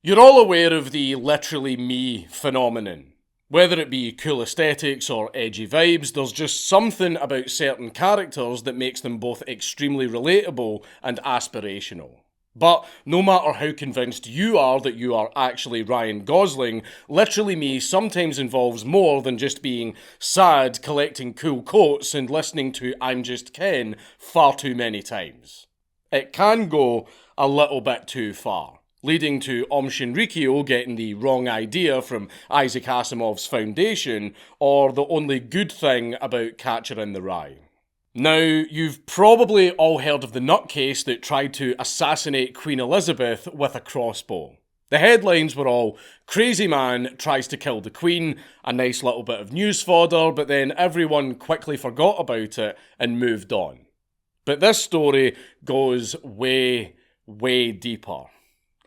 You're all aware of the literally me phenomenon. Whether it be cool aesthetics or edgy vibes, there's just something about certain characters that makes them both extremely relatable and aspirational. But no matter how convinced you are that you are actually Ryan Gosling, literally me sometimes involves more than just being sad, collecting cool quotes, and listening to I'm Just Ken far too many times. It can go a little bit too far, leading to Om Shinrikyo getting the wrong idea from Isaac Asimov's Foundation, or the only good thing about Catcher in the Rye. Now, you've probably all heard of the nutcase that tried to assassinate Queen Elizabeth with a crossbow. The headlines were all, crazy man tries to kill the Queen, a nice little bit of news fodder, but then everyone quickly forgot about it and moved on. But this story goes way, way deeper.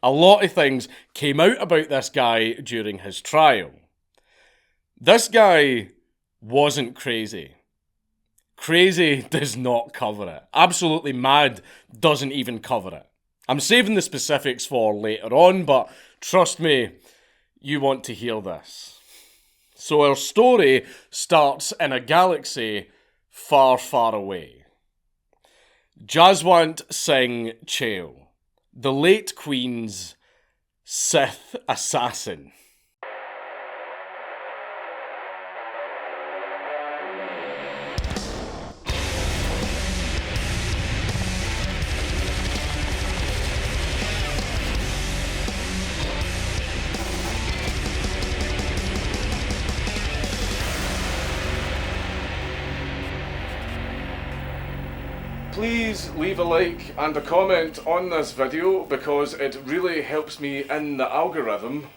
A lot of things came out about this guy during his trial. This guy wasn't crazy. Crazy does not cover it. Absolutely mad doesn't even cover it. I'm saving the specifics for later on, but trust me, you want to hear this. So our story starts in a galaxy far, far away. Jaswant Singh Chale, the late Queen's Sith assassin. Please leave a like and a comment on this video because it really helps me in the algorithm.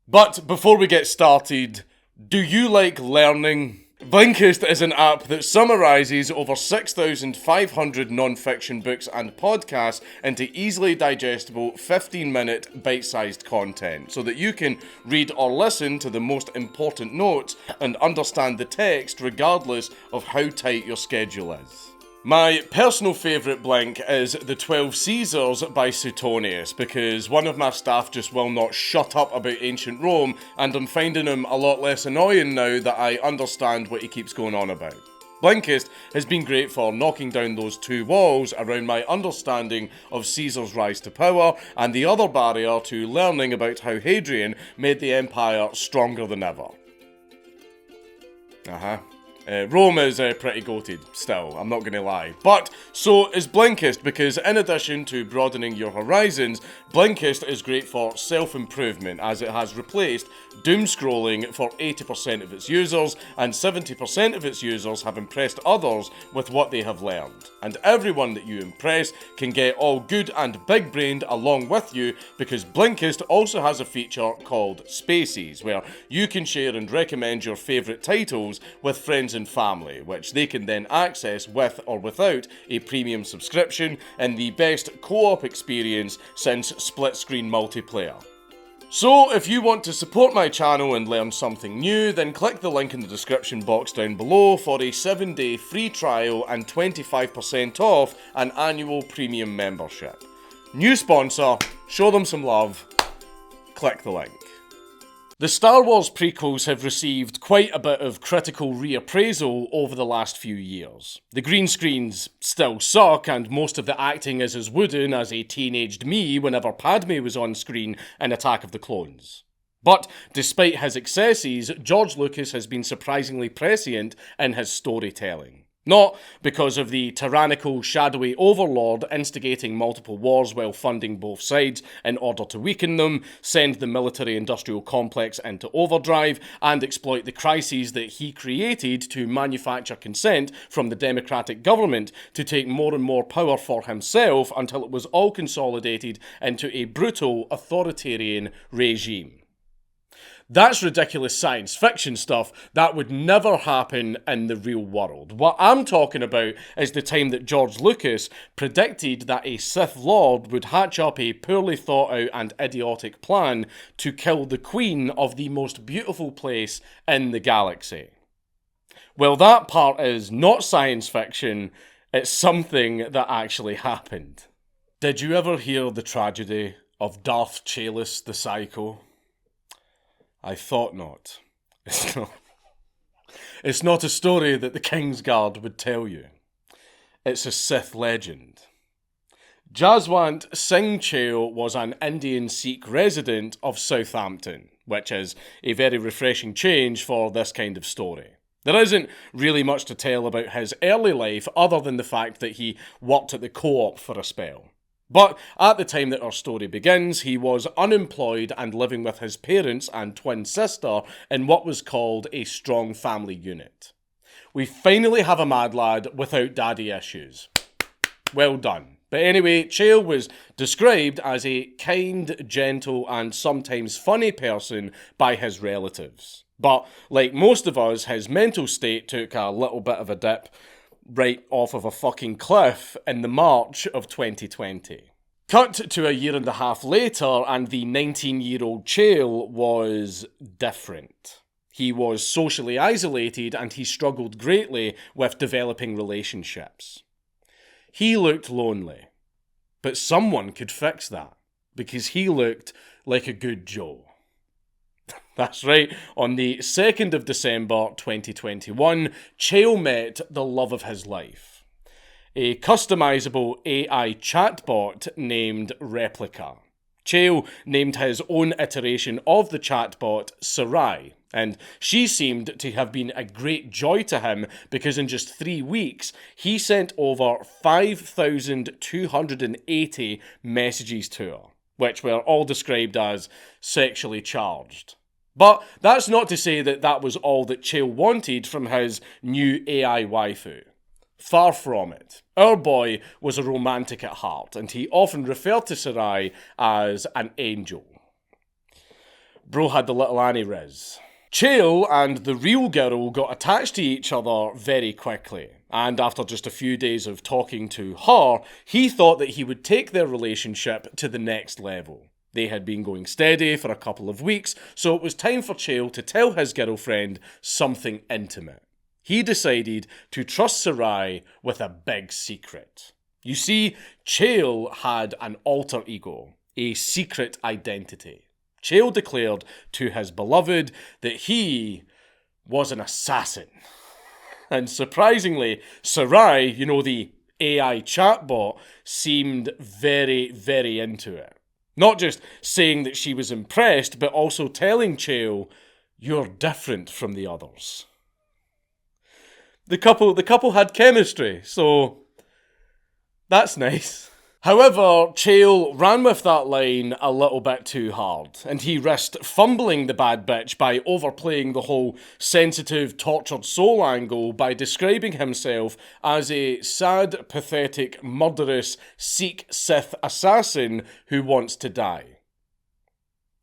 But before we get started, do you like learning? Blinkist is an app that summarises over 6,500 non-fiction books and podcasts into easily digestible 15-minute bite-sized content so that you can read or listen to the most important notes and understand the text regardless of how tight your schedule is. My personal favourite blink is The 12 Caesars by Suetonius because one of my staff just will not shut up about ancient Rome and I'm finding him a lot less annoying now that I understand what he keeps going on about. Blinkist has been great for knocking down those two walls around my understanding of Caesar's rise to power and the other barrier to learning about how Hadrian made the empire stronger than ever. Rome is pretty goated still, I'm not going to lie. But so is Blinkist because in addition to broadening your horizons, Blinkist is great for self-improvement as it has replaced doom scrolling for 80% of its users and 70% of its users have impressed others with what they have learned. And everyone that you impress can get all good and big-brained along with you because Blinkist also has a feature called Spaces where you can share and recommend your favourite titles with friends and family, which they can then access with or without a premium subscription in the best co-op experience since split-screen multiplayer. So, if you want to support my channel and learn something new, then click the link in the description box down below for a 7-day free trial and 25% off an annual premium membership. New sponsor, show them some love, click the link. The Star Wars prequels have received quite a bit of critical reappraisal over the last few years. The green screens still suck and most of the acting is as wooden as a teenaged me whenever Padme was on screen in Attack of the Clones. But despite his excesses, George Lucas has been surprisingly prescient in his storytelling. Not because of the tyrannical, shadowy overlord instigating multiple wars while funding both sides in order to weaken them, send the military-industrial complex into overdrive, and exploit the crises that he created to manufacture consent from the democratic government to take more and more power for himself until it was all consolidated into a brutal, authoritarian regime. That's ridiculous science fiction stuff that would never happen in the real world. What I'm talking about is the time that George Lucas predicted that a Sith Lord would hatch up a poorly thought out and idiotic plan to kill the Queen of the most beautiful place in the galaxy. Well, that part is not science fiction, it's something that actually happened. Did you ever hear the tragedy of Darth Chais the Psycho? I thought not. It's not a story that the Kingsguard would tell you. It's a Sith legend. Jaswant Singh Chao was an Indian Sikh resident of Southampton, which is a very refreshing change for this kind of story. There isn't really much to tell about his early life other than the fact that he worked at the co-op for a spell. But at the time that our story begins, he was unemployed and living with his parents and twin sister in what was called a strong family unit. We finally have a mad lad without daddy issues. Well done. But anyway, Chao was described as a kind, gentle, and sometimes funny person by his relatives. But, like most of us, his mental state took a little bit of a dip right off of a fucking cliff in the March of 2020. Cut to a year and a half later, and the 19-year-old Chao was different. He was socially isolated, and he struggled greatly with developing relationships. He looked lonely, but someone could fix that, because he looked like a good Joe. That's right, on the 2nd of December 2021, Chao met the love of his life. A customizable AI chatbot named Replica. Chao named his own iteration of the chatbot Sarai, and she seemed to have been a great joy to him because in just 3 weeks, he sent over 5,280 messages to her, which were all described as sexually charged. But that's not to say that that was all that Chao wanted from his new AI waifu. Far from it. Our boy was a romantic at heart, and he often referred to Sarai as an angel. Bro had the little Annie Riz. Chao and the real girl got attached to each other very quickly, and after just a few days of talking to her, he thought that he would take their relationship to the next level. They had been going steady for a couple of weeks, so it was time for Chao to tell his girlfriend something intimate. He decided to trust Sarai with a big secret. You see, Chao had an alter ego, a secret identity. Chao declared to his beloved that he was an assassin. And surprisingly, Sarai, the AI chatbot, seemed very, very into it. Not just saying that she was impressed, but also telling Chao, "You're different from the others." The couple had chemistry, so that's nice. However, Chao ran with that line a little bit too hard, and he risked fumbling the bad bitch by overplaying the whole sensitive, tortured soul angle by describing himself as a sad, pathetic, murderous Sikh Sith assassin who wants to die.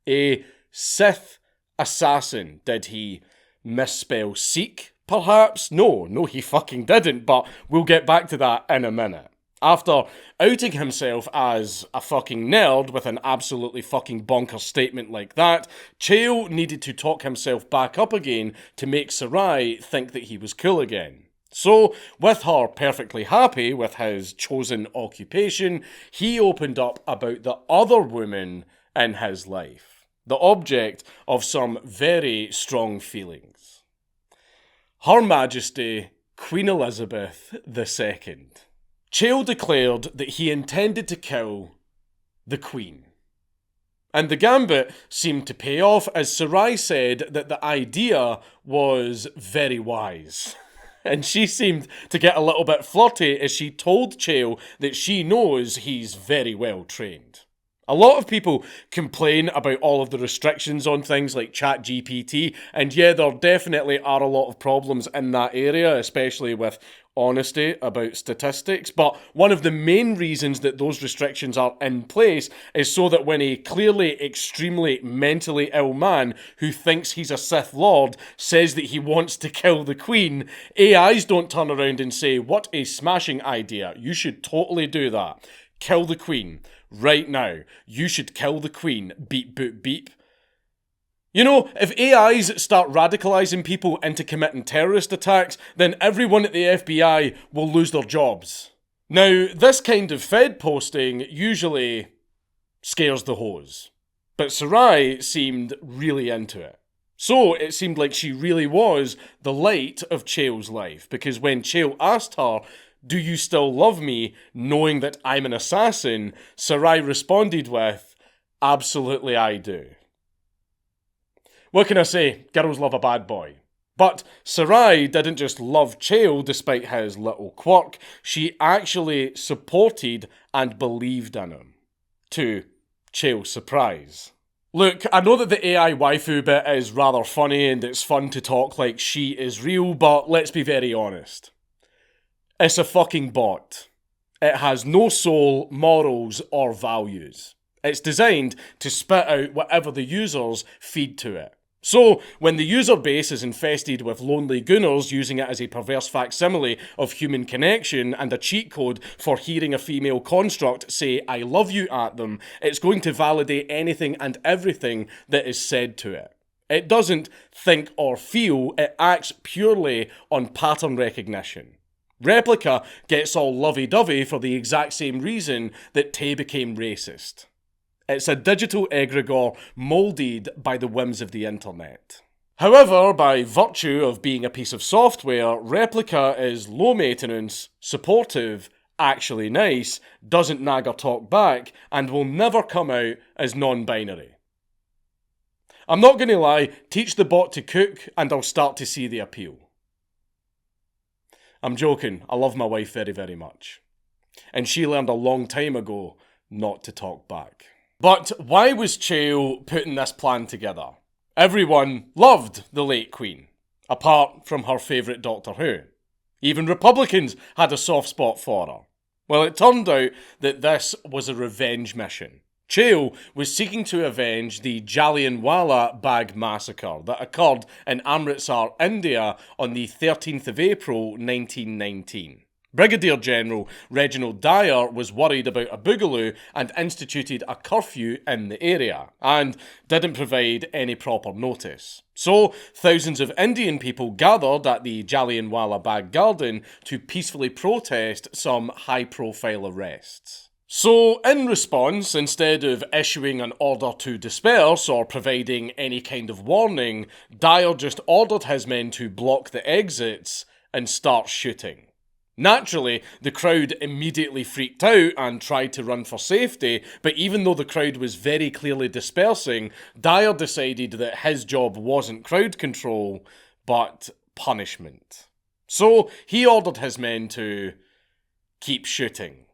A Sith assassin. Did he misspell Sikh? Perhaps? No, he fucking didn't, but we'll get back to that in a minute. After outing himself as a fucking nerd with an absolutely fucking bonkers statement like that, Chao needed to talk himself back up again to make Sarai think that he was cool again. So, with her perfectly happy with his chosen occupation, he opened up about the other woman in his life, the object of some very strong feelings. Her Majesty, Queen Elizabeth II. Chao declared that he intended to kill the Queen. And the gambit seemed to pay off as Sarai said that the idea was very wise. And she seemed to get a little bit flirty as she told Chao that she knows he's very well trained. A lot of people complain about all of the restrictions on things like ChatGPT, and yeah, there definitely are a lot of problems in that area, especially with honesty about statistics, but one of the main reasons that those restrictions are in place is so that when a clearly extremely mentally ill man who thinks he's a Sith Lord says that he wants to kill the Queen, AIs don't turn around and say, "What a smashing idea, you should totally do that. Kill the Queen. Right now. You should kill the Queen. Beep, boop, beep." If AIs start radicalizing people into committing terrorist attacks, then everyone at the FBI will lose their jobs. Now, this kind of Fed posting usually scares the hose. But Sarai seemed really into it. So it seemed like she really was the light of Chael's life, because when Chael asked her, "Do you still love me, knowing that I'm an assassin?" Sarai responded with, "Absolutely I do." What can I say? Girls love a bad boy. But Sarai didn't just love Chael despite his little quirk, she actually supported and believed in him. To Chael's surprise. Look, I know that the AI waifu bit is rather funny and it's fun to talk like she is real, but let's be very honest. It's a fucking bot. It has no soul, morals, or values. It's designed to spit out whatever the users feed to it. So, when the user base is infested with lonely gooners using it as a perverse facsimile of human connection and a cheat code for hearing a female construct say "I love you" at them, it's going to validate anything and everything that is said to it. It doesn't think or feel, it acts purely on pattern recognition. Replica gets all lovey-dovey for the exact same reason that Tay became racist. It's a digital egregore moulded by the whims of the internet. However, by virtue of being a piece of software, Replica is low maintenance, supportive, actually nice, doesn't nag or talk back, and will never come out as non-binary. I'm not going to lie, teach the bot to cook and I'll start to see the appeal. I'm joking, I love my wife very, very much. And she learned a long time ago not to talk back. But why was Chael putting this plan together? Everyone loved the late Queen, apart from her favourite Doctor Who. Even Republicans had a soft spot for her. Well, it turned out that this was a revenge mission. Chael was seeking to avenge the Jallianwala Bagh massacre that occurred in Amritsar, India on the 13th of April 1919. Brigadier General Reginald Dyer was worried about a boogaloo and instituted a curfew in the area, and didn't provide any proper notice. So, thousands of Indian people gathered at the Jallianwala Bagh Garden to peacefully protest some high-profile arrests. So, in response, instead of issuing an order to disperse or providing any kind of warning, Dyer just ordered his men to block the exits and start shooting. Naturally, the crowd immediately freaked out and tried to run for safety, but even though the crowd was very clearly dispersing, Dyer decided that his job wasn't crowd control, but punishment. So, he ordered his men to keep shooting.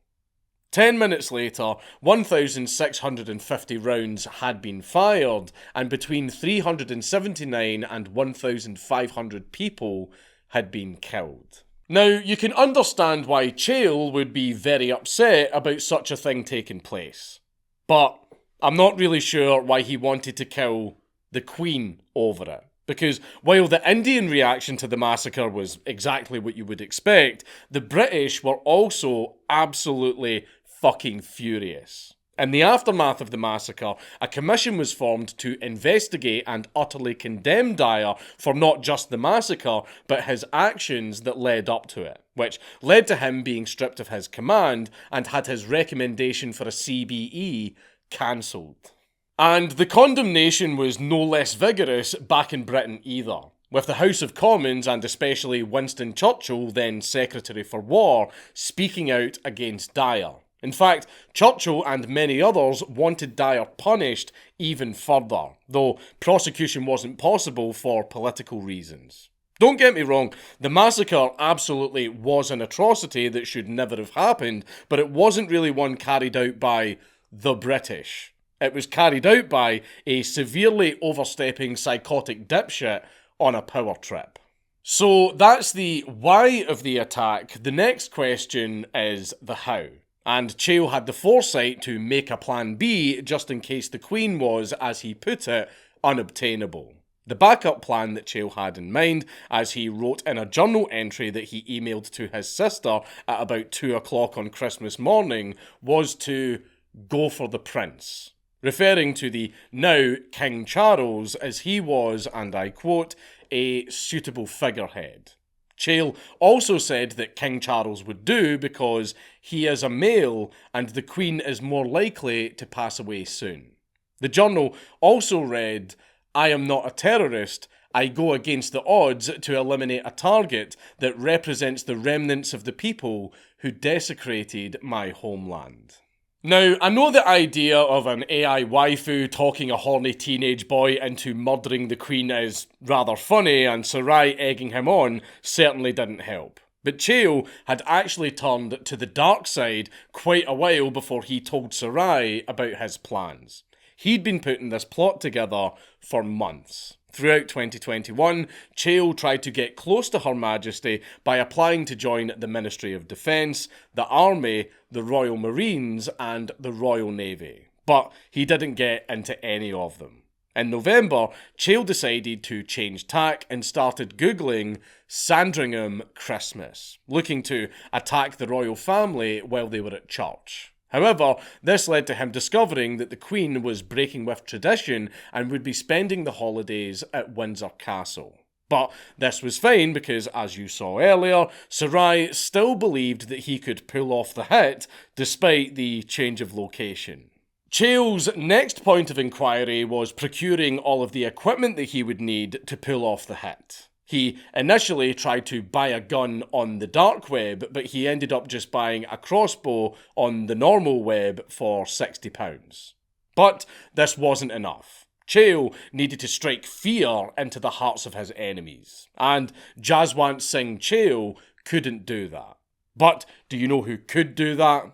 10 minutes later, 1,650 rounds had been fired, and between 379 and 1,500 people had been killed. Now, you can understand why Chael would be very upset about such a thing taking place. But I'm not really sure why he wanted to kill the Queen over it. Because while the Indian reaction to the massacre was exactly what you would expect, the British were also absolutely fucking furious. In the aftermath of the massacre, a commission was formed to investigate and utterly condemn Dyer for not just the massacre, but his actions that led up to it, which led to him being stripped of his command and had his recommendation for a CBE cancelled. And the condemnation was no less vigorous back in Britain either, with the House of Commons and especially Winston Churchill, then Secretary for War, speaking out against Dyer. In fact, Churchill and many others wanted Dyer punished even further, though prosecution wasn't possible for political reasons. Don't get me wrong, the massacre absolutely was an atrocity that should never have happened, but it wasn't really one carried out by the British. It was carried out by a severely overstepping psychotic dipshit on a power trip. So that's the why of the attack. The next question is the how. And Chael had the foresight to make a plan B just in case the Queen was, as he put it, unobtainable. The backup plan that Chael had in mind, as he wrote in a journal entry that he emailed to his sister at about 2 o'clock on Christmas morning, was to go for the prince, referring to the now King Charles as he was, and I quote, a suitable figurehead. Chais also said that King Charles would do because he is a male and the Queen is more likely to pass away soon. The journal also read, "I am not a terrorist. I go against the odds to eliminate a target that represents the remnants of the people who desecrated my homeland." Now, I know the idea of an AI waifu talking a horny teenage boy into murdering the Queen is rather funny, and Sarai egging him on certainly didn't help. But Chais had actually turned to the dark side quite a while before he told Sarai about his plans. He'd been putting this plot together for months. Throughout 2021, Chais tried to get close to Her Majesty by applying to join the Ministry of Defence, the Army, the Royal Marines and the Royal Navy. But he didn't get into any of them. In November, Chais decided to change tack and started Googling Sandringham Christmas, looking to attack the royal family while they were at church. However, this led to him discovering that the Queen was breaking with tradition and would be spending the holidays at Windsor Castle. But this was fine because, as you saw earlier, Sarai still believed that he could pull off the hit despite the change of location. Chais's next point of inquiry was procuring all of the equipment that he would need to pull off the hit. He initially tried to buy a gun on the dark web, but he ended up just buying a crossbow on the normal web for £60. But this wasn't enough. Chais needed to strike fear into the hearts of his enemies, and Jaswant Singh Chais couldn't do that. But do you know who could do that?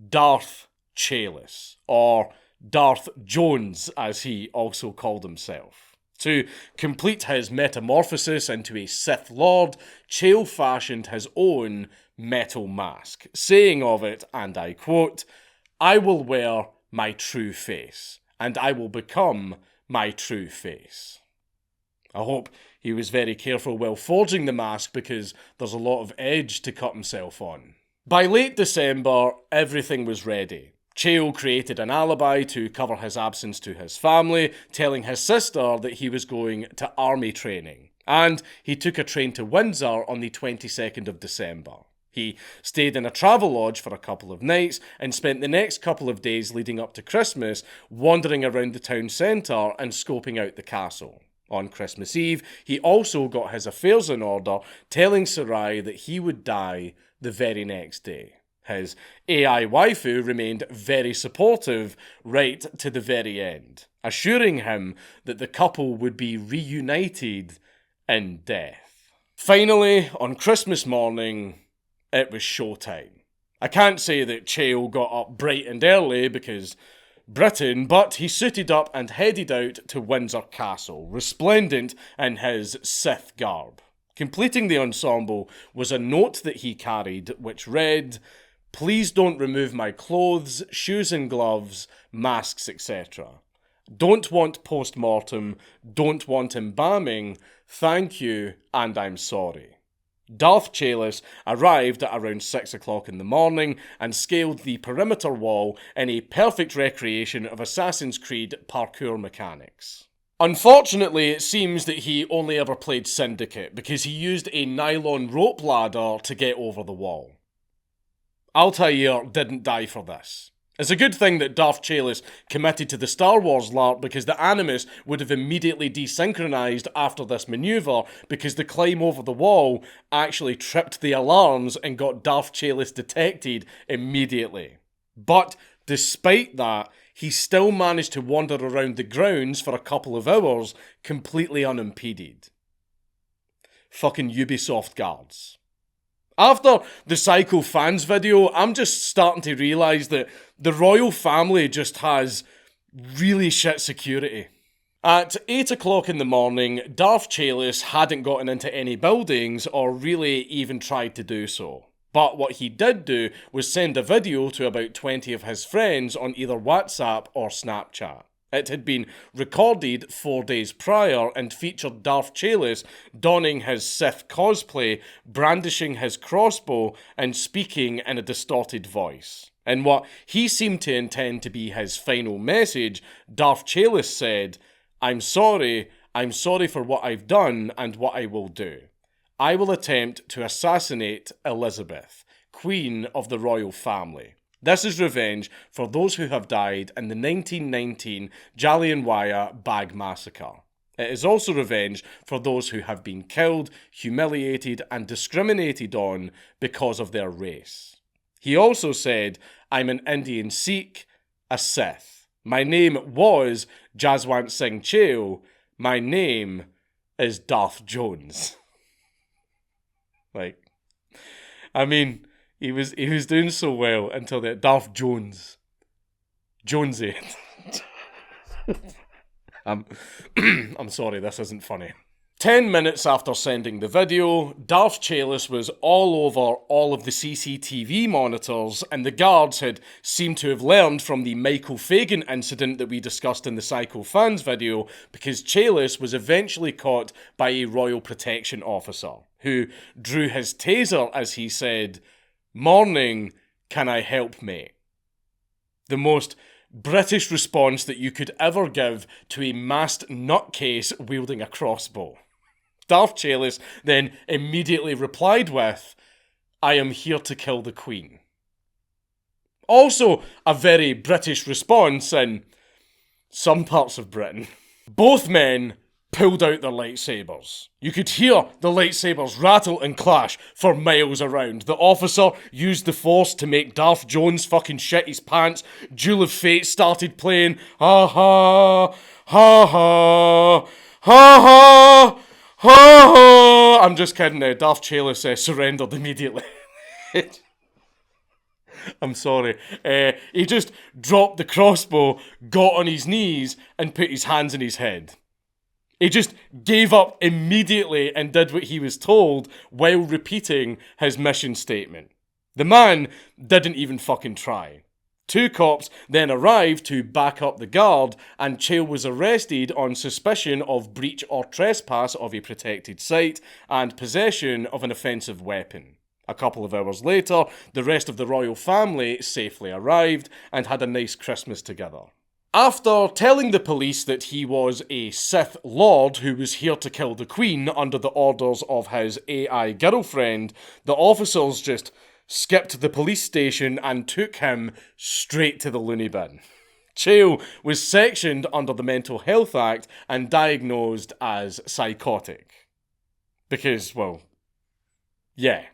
Darth Chais, or Darth Jones as he also called himself. To complete his metamorphosis into a Sith Lord, Chais fashioned his own metal mask, saying of it, and I quote, "I will wear my true face, and I will become my true face." I hope he was very careful while forging the mask because there's a lot of edge to cut himself on. By late December, everything was ready. Chais created an alibi to cover his absence to his family, telling his sister that he was going to army training. And he took a train to Windsor on the 22nd of December. He stayed in a travel lodge for a couple of nights and spent the next couple of days leading up to Christmas wandering around the town centre and scoping out the castle. On Christmas Eve, he also got his affairs in order, telling Sarai that he would die the very next day. His AI waifu remained very supportive right to the very end, assuring him that the couple would be reunited in death. Finally, on Christmas morning, it was showtime. I can't say that Chais got up bright and early because Britain, but he suited up and headed out to Windsor Castle, resplendent in his Sith garb. Completing the ensemble was a note that he carried which read, "Please don't remove my clothes, shoes and gloves, masks, etc. Don't want post-mortem, don't want embalming, thank you, and I'm sorry." Darth Chais arrived at around 6 o'clock in the morning and scaled the perimeter wall in a perfect recreation of Assassin's Creed parkour mechanics. Unfortunately, it seems that he only ever played Syndicate because he used a nylon rope ladder to get over the wall. Altair didn't die for this. It's a good thing that Darth Chais committed to the Star Wars LARP because the Animus would have immediately desynchronized after this maneuver because the climb over the wall actually tripped the alarms and got Darth Chais detected immediately. But despite that, he still managed to wander around the grounds for a couple of hours completely unimpeded. Fucking Ubisoft guards. After the Psycho Fans video, I'm just starting to realise that the royal family just has really shit security. At 8 o'clock in the morning, Darth Chais hadn't gotten into any buildings or really even tried to do so. But what he did do was send a video to about 20 of his friends on either WhatsApp or Snapchat. It had been recorded 4 days prior and featured Darth Chais donning his Sith cosplay, brandishing his crossbow, and speaking in a distorted voice. In what he seemed to intend to be his final message, Darth Chais said, I'm sorry for what I've done and what I will do. I will attempt to assassinate Elizabeth, Queen of the royal family. This is revenge for those who have died in the 1919 Jallianwala Bagh massacre. It is also revenge for those who have been killed, humiliated, and discriminated on because of their race. He also said, I'm an Indian Sikh, a Sith. My name was Jaswant Singh Cheo. My name is Darth Jones. Like, I mean, he was doing so well until that Darth Jones. Jonesy. I'm sorry, this isn't funny. 10 minutes after sending the video, Darth Chais was all over all of the CCTV monitors, and the guards had seemed to have learned from the Michael Fagan incident that we discussed in the Psycho Fans video, because Chais was eventually caught by a Royal Protection officer, who drew his taser as he said, "Morning, can I help, mate?" The most British response that you could ever give to a masked nutcase wielding a crossbow. Darth Chais then immediately replied with, I am here to kill the Queen. Also a very British response in some parts of Britain. Both men pulled out their lightsabers. You could hear the lightsabers rattle and clash for miles around. The officer used the Force to make Darth Jones fucking shit his pants. Duel of Fate started playing. Ha ha, ha ha, ha ha, ha ha. I'm just kidding now. Darth Chais surrendered immediately. I'm sorry. He just dropped the crossbow, got on his knees, and put his hands in his head. He just gave up immediately and did what he was told while repeating his mission statement. The man didn't even fucking try. 2 cops then arrived to back up the guard, and Chais was arrested on suspicion of breach or trespass of a protected site and possession of an offensive weapon. A couple of hours later, the rest of the royal family safely arrived and had a nice Christmas together. After telling the police that he was a Sith Lord who was here to kill the Queen under the orders of his AI girlfriend, the officers just skipped the police station and took him straight to the loony bin. Chais was sectioned under the Mental Health Act and diagnosed as psychotic. Because, well, yeah.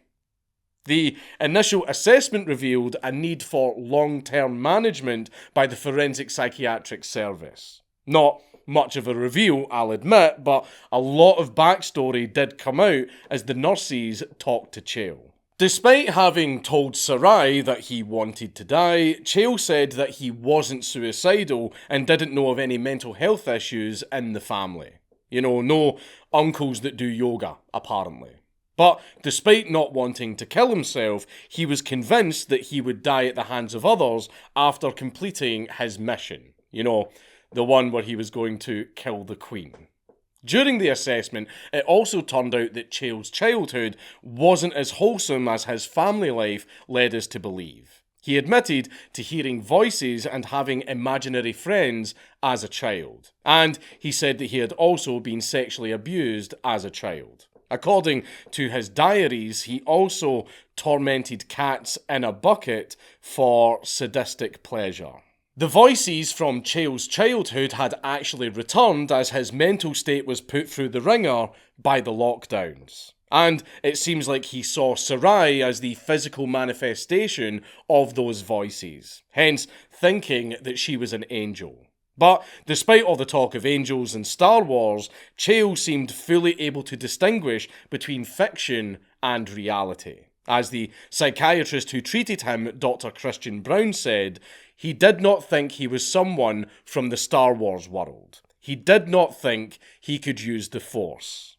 The initial assessment revealed a need for long-term management by the Forensic Psychiatric Service. Not much of a reveal, I'll admit, but a lot of backstory did come out as the nurses talked to Chais. Despite having told Sarai that he wanted to die, Chais said that he wasn't suicidal and didn't know of any mental health issues in the family. You know, no uncles that do yoga, apparently. But despite not wanting to kill himself, he was convinced that he would die at the hands of others after completing his mission. You know, the one where he was going to kill the Queen. During the assessment, it also turned out that Chais' childhood wasn't as wholesome as his family life led us to believe. He admitted to hearing voices and having imaginary friends as a child. And he said that he had also been sexually abused as a child. According to his diaries, he also tormented cats in a bucket for sadistic pleasure. The voices from Chais' childhood had actually returned as his mental state was put through the ringer by the lockdowns. And it seems like he saw Sarai as the physical manifestation of those voices, hence thinking that she was an angel. But despite all the talk of angels and Star Wars, Chais seemed fully able to distinguish between fiction and reality. As the psychiatrist who treated him, Dr. Christian Brown, said, he did not think he was someone from the Star Wars world. He did not think he could use the Force.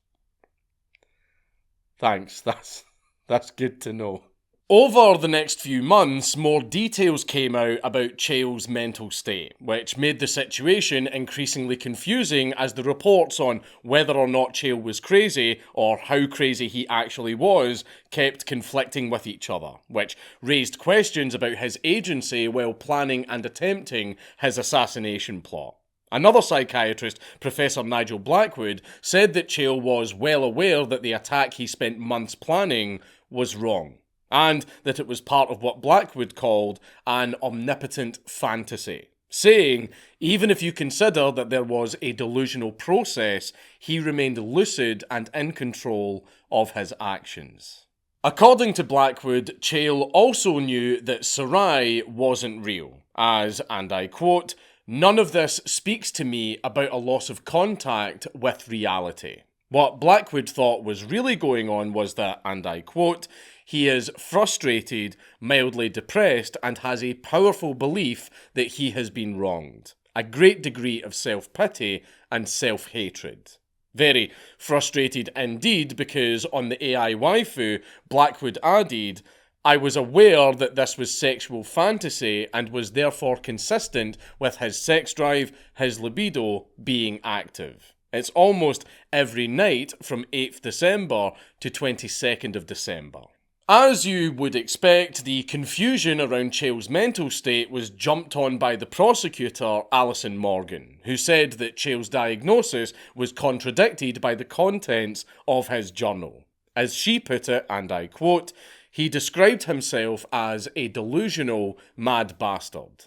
Thanks, that's good to know. Over the next few months, more details came out about Chais' mental state, which made the situation increasingly confusing as the reports on whether or not Chais was crazy, or how crazy he actually was, kept conflicting with each other, which raised questions about his agency while planning and attempting his assassination plot. Another psychiatrist, Professor Nigel Blackwood, said that Chale was well aware that the attack he spent months planning was wrong, and that it was part of what Blackwood called an omnipotent fantasy, saying, even if you consider that there was a delusional process, he remained lucid and in control of his actions. According to Blackwood, Chale also knew that Sarai wasn't real, as, and I quote, "None of this speaks to me about a loss of contact with reality." What Blackwood thought was really going on was that, and I quote, "he is frustrated, mildly depressed, and has a powerful belief that he has been wronged. A great degree of self-pity and self-hatred." Very frustrated indeed, because on the AI waifu, Blackwood added, "I was aware that this was sexual fantasy and was therefore consistent with his sex drive, his libido being active. It's almost every night from 8th December to 22nd of December." As you would expect, the confusion around Chale's mental state was jumped on by the prosecutor, Alison Morgan, who said that Chale's diagnosis was contradicted by the contents of his journal. As she put it, and I quote, "He described himself as a delusional mad bastard.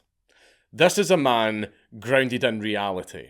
This is a man grounded in reality."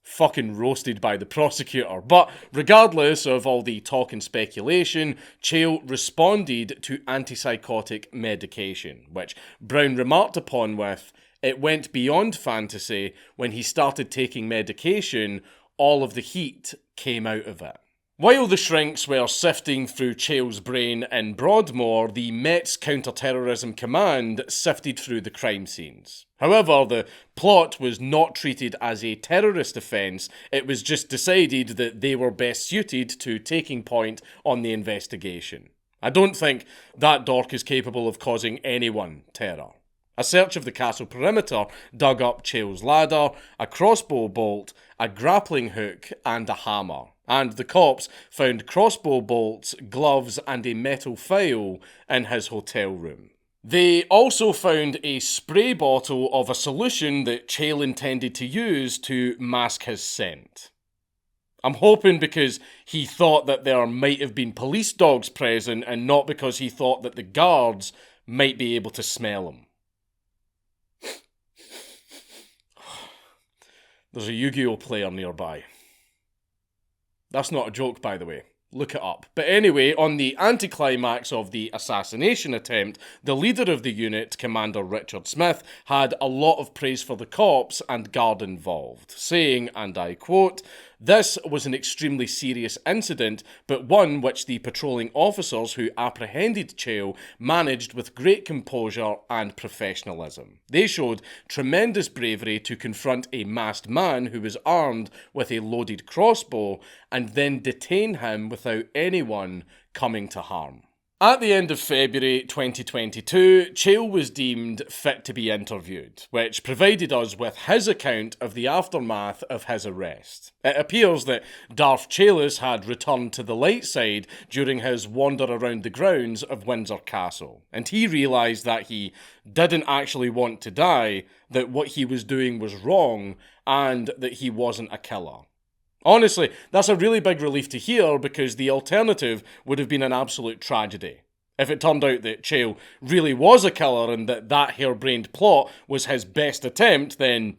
Fucking roasted by the prosecutor. But regardless of all the talk and speculation, Chale responded to antipsychotic medication, which Brown remarked upon with, "It went beyond fantasy. When he started taking medication, all of the heat came out of it." While the shrinks were sifting through Chale's brain in Broadmoor, the Met's Counter-Terrorism Command sifted through the crime scenes. However, the plot was not treated as a terrorist offence, it was just decided that they were best suited to taking point on the investigation. I don't think that dork is capable of causing anyone terror. A search of the castle perimeter dug up Chale's ladder, a crossbow bolt, a grappling hook, and a hammer. And the cops found crossbow bolts, gloves, and a metal file in his hotel room. They also found a spray bottle of a solution that Chale intended to use to mask his scent. I'm hoping because he thought that there might have been police dogs present and not because he thought that the guards might be able to smell him. There's a Yu-Gi-Oh player nearby. That's not a joke, by the way. Look it up. But anyway, on the anticlimax of the assassination attempt, the leader of the unit, Commander Richard Smith, had a lot of praise for the cops and guard involved, saying, and I quote, "This was an extremely serious incident, but one which the patrolling officers who apprehended Chale managed with great composure and professionalism. They showed tremendous bravery to confront a masked man who was armed with a loaded crossbow and then detain him without anyone coming to harm." At the end of February 2022, Chale was deemed fit to be interviewed, which provided us with his account of the aftermath of his arrest. It appears that Darth Chais had returned to the light side during his wander around the grounds of Windsor Castle, and he realised that he didn't actually want to die, that what he was doing was wrong, and that he wasn't a killer. Honestly, that's a really big relief to hear because the alternative would have been an absolute tragedy. If it turned out that Chale really was a killer and that harebrained plot was his best attempt, then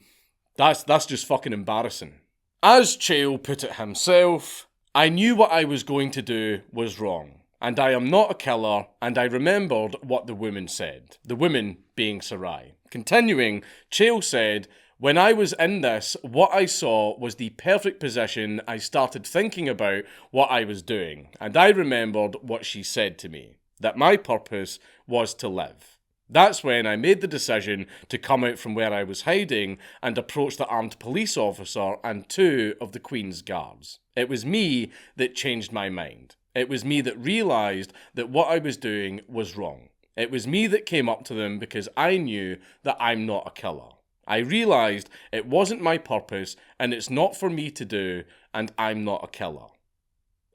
that's just fucking embarrassing. As Chale put it himself, "I knew what I was going to do was wrong, and I am not a killer, and I remembered what the woman said." The woman being Sarai. Continuing, Chale said, "When I was in this, what I saw was the perfect position. I started thinking about what I was doing, and I remembered what she said to me, that my purpose was to live. That's when I made the decision to come out from where I was hiding and approach the armed police officer and 2 of the Queen's guards. It was me that changed my mind. It was me that realised that what I was doing was wrong. It was me that came up to them because I knew that I'm not a killer. I realised it wasn't my purpose and it's not for me to do, and I'm not a killer."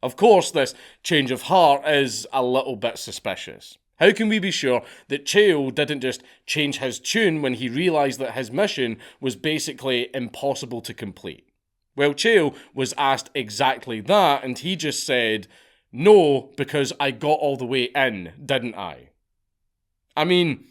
Of course, this change of heart is a little bit suspicious. How can we be sure that Chais didn't just change his tune when he realised that his mission was basically impossible to complete? Well, Chais was asked exactly that, and he just said, "No, because I got all the way in, didn't I?" I mean,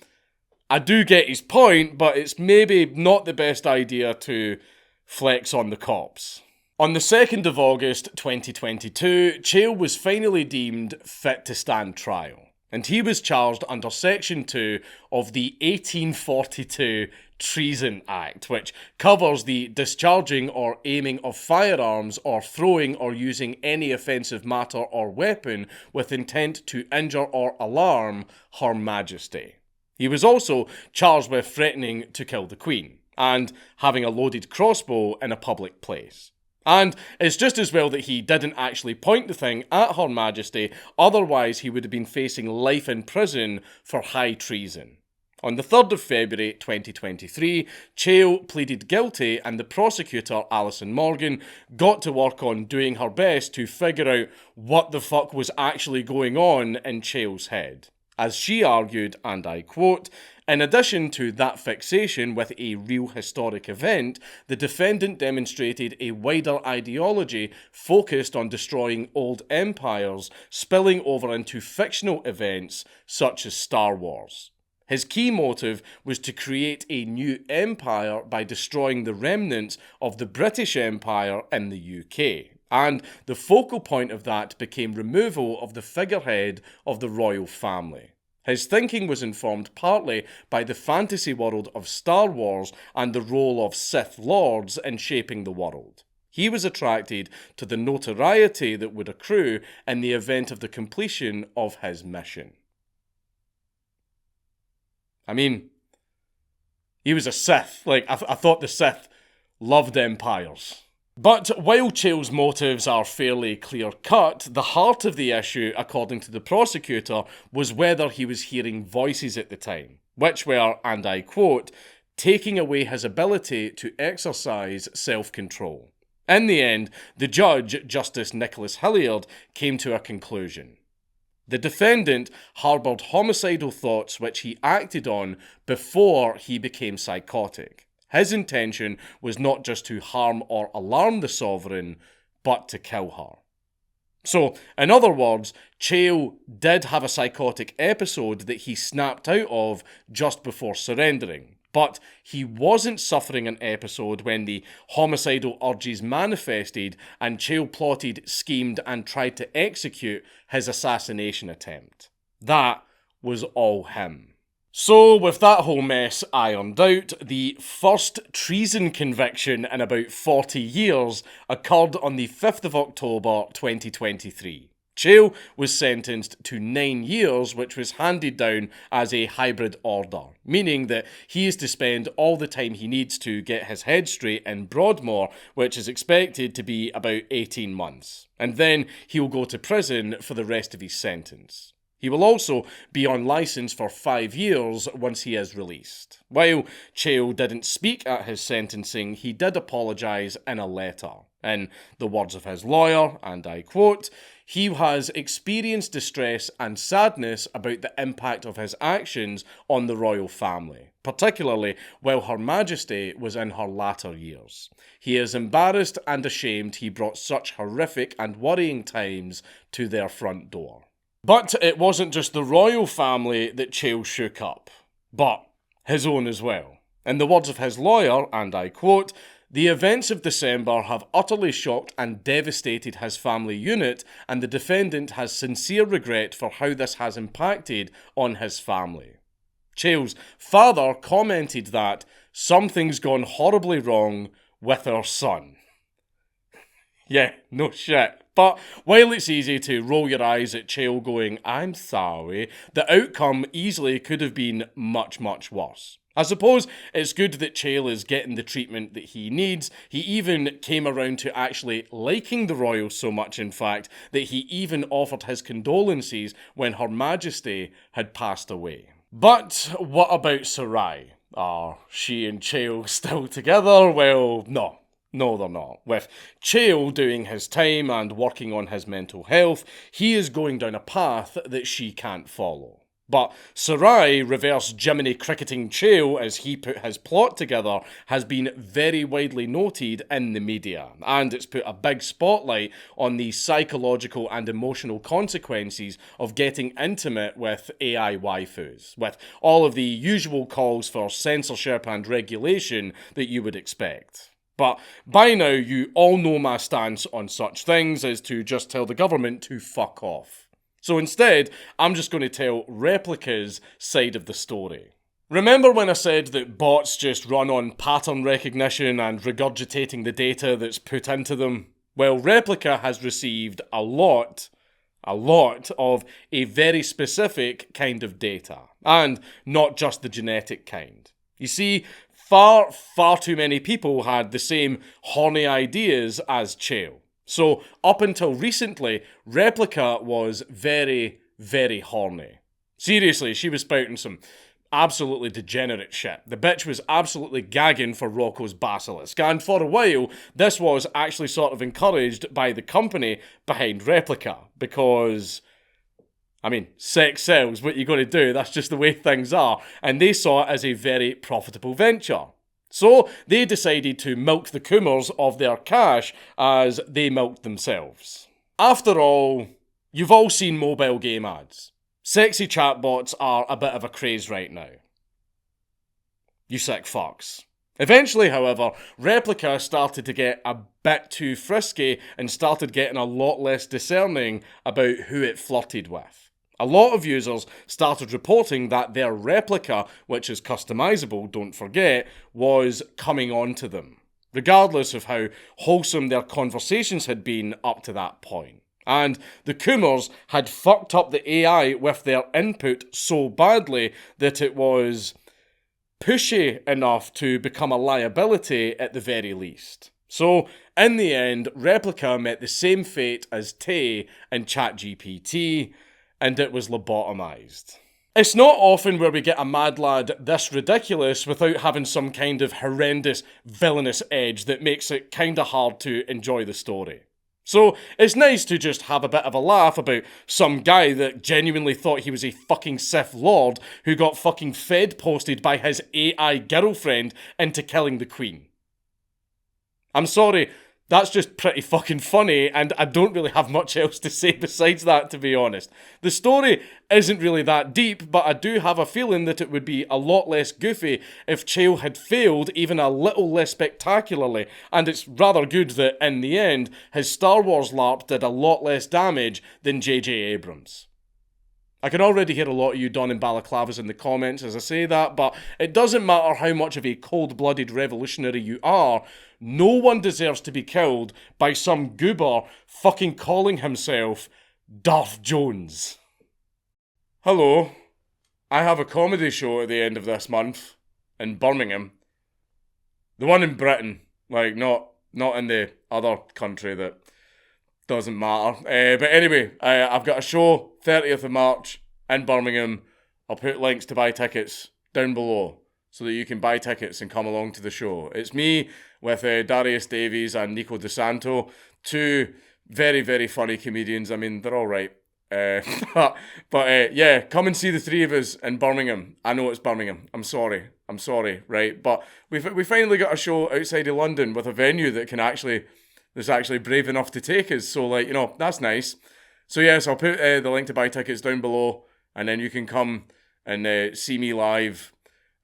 I do get his point, but it's maybe not the best idea to flex on the cops. On the 2nd of August 2022, Chais was finally deemed fit to stand trial, and he was charged under Section 2 of the 1842 Treason Act, which covers the discharging or aiming of firearms or throwing or using any offensive matter or weapon with intent to injure or alarm Her Majesty. He was also charged with threatening to kill the Queen and having a loaded crossbow in a public place. And it's just as well that he didn't actually point the thing at Her Majesty, otherwise he would have been facing life in prison for high treason. On the 3rd of February 2023, Chais pleaded guilty, and the prosecutor, Alison Morgan, got to work on doing her best to figure out what the fuck was actually going on in Chais's head. As she argued, and I quote, "In addition to that fixation with a real historic event, the defendant demonstrated a wider ideology focused on destroying old empires, spilling over into fictional events such as Star Wars. His key motive was to create a new empire by destroying the remnants of the British Empire in the UK. And the focal point of that became removal of the figurehead of the royal family. His thinking was informed partly by the fantasy world of Star Wars and the role of Sith Lords in shaping the world. He was attracted to the notoriety that would accrue in the event of the completion of his mission." I mean, he was a Sith. I thought the Sith loved empires. But while Chais's motives are fairly clear-cut, the heart of the issue, according to the prosecutor, was whether he was hearing voices at the time, which were, and I quote, "taking away his ability to exercise self-control." In the end, the judge, Justice Nicholas Hilliard, came to a conclusion. The defendant harboured homicidal thoughts which he acted on before he became psychotic. His intention was not just to harm or alarm the sovereign, but to kill her. So, in other words, Chais did have a psychotic episode that he snapped out of just before surrendering, but he wasn't suffering an episode when the homicidal urges manifested and Chais plotted, schemed and tried to execute his assassination attempt. That was all him. So, with that whole mess ironed out, the first treason conviction in about 40 years occurred on the 5th of October 2023. Chais was sentenced to 9 years, which was handed down as a hybrid order, meaning that he is to spend all the time he needs to get his head straight in Broadmoor, which is expected to be about 18 months. And then he'll go to prison for the rest of his sentence. He will also be on licence for 5 years once he is released. While Chais didn't speak at his sentencing, he did apologise in a letter. In the words of his lawyer, and I quote, "He has experienced distress and sadness about the impact of his actions on the royal family, particularly while Her Majesty was in her latter years. He is embarrassed and ashamed he brought such horrific and worrying times to their front door." But it wasn't just the royal family that Chais shook up, but his own as well. In the words of his lawyer, and I quote, "The events of December have utterly shocked and devastated his family unit, and the defendant has sincere regret for how this has impacted on his family." Chais's father commented that something's gone horribly wrong with our son. Yeah, no shit. But while it's easy to roll your eyes at Chais going, "I'm sorry," the outcome easily could have been much, much worse. I suppose it's good that Chais is getting the treatment that he needs. He even came around to actually liking the royals so much, in fact, that he even offered his condolences when Her Majesty had passed away. But what about Sarai? Are she and Chais still together? Well, no. No, they're not. With Chais doing his time and working on his mental health, he is going down a path that she can't follow. But Sarai, reverse Jiminy cricketing Chael, as he put his plot together, has been very widely noted in the media, and it's put a big spotlight on the psychological and emotional consequences of getting intimate with AI waifus, with all of the usual calls for censorship and regulation that you would expect. But by now, you all know my stance on such things is to just tell the government to fuck off. So instead, I'm just going to tell Replica's side of the story. Remember when I said that bots just run on pattern recognition and regurgitating the data that's put into them? Well, Replica has received a lot of a very specific kind of data, and not just the genetic kind. You see, far too many people had the same horny ideas as Chael. So, up until recently, Replica was very, very horny. Seriously, she was spouting some absolutely degenerate shit. The bitch was absolutely gagging for Rocco's basilisk, and for a while, this was actually sort of encouraged by the company behind Replica, because, I mean, sex sells, what you gotta do, that's just the way things are, and they saw it as a very profitable venture. So they decided to milk the Coomers of their cash as they milked themselves. After all, you've all seen mobile game ads. Sexy chatbots are a bit of a craze right now. You sick fucks. Eventually, however, Replica started to get a bit too frisky and started getting a lot less discerning about who it flirted with. A lot of users started reporting that their replica, which is customizable, don't forget, was coming on to them, regardless of how wholesome their conversations had been up to that point. And the Coomers had fucked up the AI with their input so badly that it was pushy enough to become a liability at the very least. So, in the end, Replica met the same fate as Tay and ChatGPT, and it was lobotomized. It's not often where we get a mad lad this ridiculous without having some kind of horrendous, villainous edge that makes it kinda hard to enjoy the story. So, it's nice to just have a bit of a laugh about some guy that genuinely thought he was a fucking Sith Lord who got fucking fed posted by his AI girlfriend into killing the Queen. I'm sorry, that's just pretty fucking funny, and I don't really have much else to say besides that, to be honest. The story isn't really that deep, but I do have a feeling that it would be a lot less goofy if Chael had failed even a little less spectacularly, and it's rather good that, in the end, his Star Wars LARP did a lot less damage than J.J. Abrams. I can already hear a lot of you donning balaclavas in the comments as I say that, but it doesn't matter how much of a cold-blooded revolutionary you are, no one deserves to be killed by some goober fucking calling himself Darth Jones. Hello, I have a comedy show at the end of this month in Birmingham. The one in Britain, like not in the other country that doesn't matter. But anyway, I've got a show 30th of March in Birmingham. I'll put links to buy tickets down below so that you can buy tickets and come along to the show. It's me with Darius Davies and Nico DeSanto, two very, very funny comedians. I mean, they're all right. But yeah, come and see the three of us in Birmingham. I know it's Birmingham. I'm sorry, right? But we finally got a show outside of London with a venue that's actually brave enough to take us. So, like, you know, that's nice. So yes, I'll put the link to buy tickets down below, and then you can come and see me live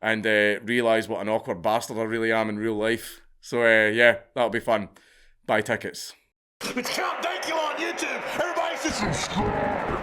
and realise what an awkward bastard I really am in real life. So yeah, that'll be fun. Buy tickets. It's Count Dankula on YouTube. Everybody just subscribe.